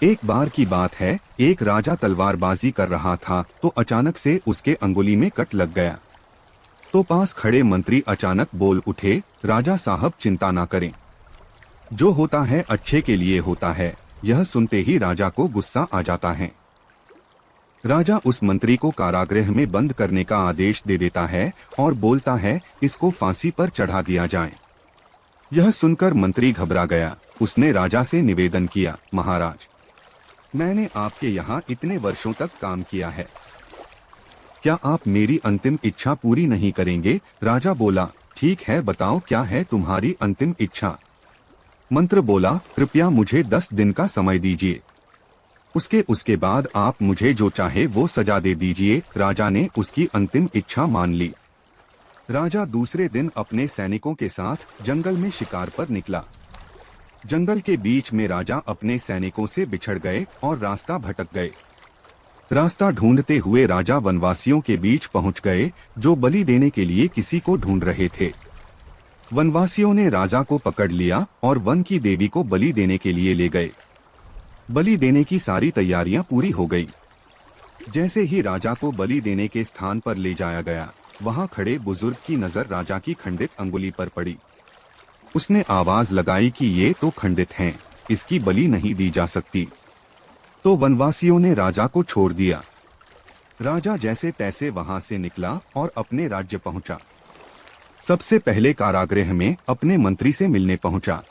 एक बार की बात है, एक राजा तलवारबाजी कर रहा था तो अचानक से उसके अंगुली में कट लग गया। तो पास खड़े मंत्री अचानक बोल उठे, राजा साहब चिंता ना करें, जो होता है अच्छे के लिए होता है। यह सुनते ही राजा को गुस्सा आ जाता है। राजा उस मंत्री को कारागृह में बंद करने का आदेश दे देता है और बोलता है, इसको फांसी पर चढ़ा दिया जाए। यह सुनकर मंत्री घबरा गया। उसने राजा से निवेदन किया, महाराज, मैंने आपके यहाँ इतने वर्षों तक काम किया है, क्या आप मेरी अंतिम इच्छा पूरी नहीं करेंगे? राजा बोला, ठीक है, बताओ क्या है तुम्हारी अंतिम इच्छा? मंत्र बोला, कृपया मुझे 10 दिन का समय दीजिए, उसके बाद आप मुझे जो चाहे वो सजा दे दीजिए। राजा ने उसकी अंतिम इच्छा मान ली। राजा दूसरे दिन अपने सैनिकों के साथ जंगल में शिकार पर निकला। जंगल के बीच में राजा अपने सैनिकों से बिछड़ गए और रास्ता भटक गए। रास्ता ढूंढते हुए राजा वनवासियों के बीच पहुंच गए, जो बलि देने के लिए किसी को ढूंढ रहे थे। वनवासियों ने राजा को पकड़ लिया और वन की देवी को बलि देने के लिए ले गए। बलि देने की सारी तैयारियां पूरी हो गई। जैसे ही राजा को बलि देने के स्थान पर ले जाया गया, वहां खड़े बुजुर्ग की नजर राजा की खंडित अंगुली पर पड़ी। उसने आवाज लगाई कि ये तो खंडित हैं, इसकी बलि नहीं दी जा सकती। तो वनवासियों ने राजा को छोड़ दिया। राजा जैसे तैसे वहां से निकला और अपने राज्य पहुंचा। सबसे पहले कारागृह में अपने मंत्री से मिलने पहुंचा।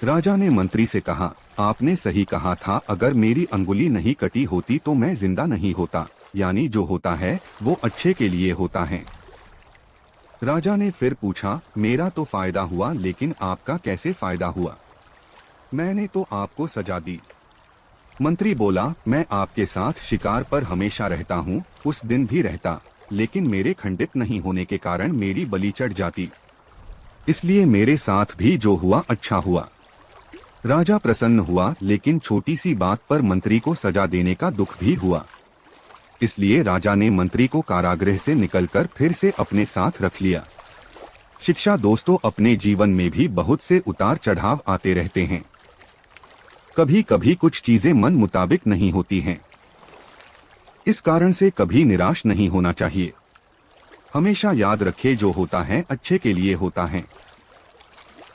राजा ने मंत्री से कहा, आपने सही कहा था, अगर मेरी अंगुली नहीं कटी होती तो मैं जिंदा नहीं होता, यानी जो होता है वो अच्छे के लिए होता है। राजा ने फिर पूछा, मेरा तो फायदा हुआ, लेकिन आपका कैसे फायदा हुआ? मैंने तो आपको सजा दी। मंत्री बोला, मैं आपके साथ शिकार पर हमेशा रहता हूँ, उस दिन भी रहता, लेकिन मेरे खंडित नहीं होने के कारण मेरी बलि चढ़ जाती, इसलिए मेरे साथ भी जो हुआ अच्छा हुआ। राजा प्रसन्न हुआ, लेकिन छोटी सी बात पर मंत्री को सजा देने का दुख भी हुआ। इसलिए राजा ने मंत्री को कारागृह से निकलकर फिर से अपने साथ रख लिया। शिक्षा दोस्तों, अपने जीवन में भी बहुत से उतार चढ़ाव आते रहते हैं। कभी कभी कुछ चीजें मन मुताबिक नहीं होती हैं। इस कारण से कभी निराश नहीं होना चाहिए। हमेशा याद रखें, जो होता है अच्छे के लिए होता है।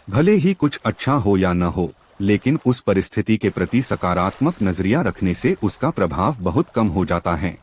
भले ही कुछ अच्छा हो या न हो, लेकिन उस परिस्थिति के प्रति सकारात्मक नजरिया रखने से उसका प्रभाव बहुत कम हो जाता है।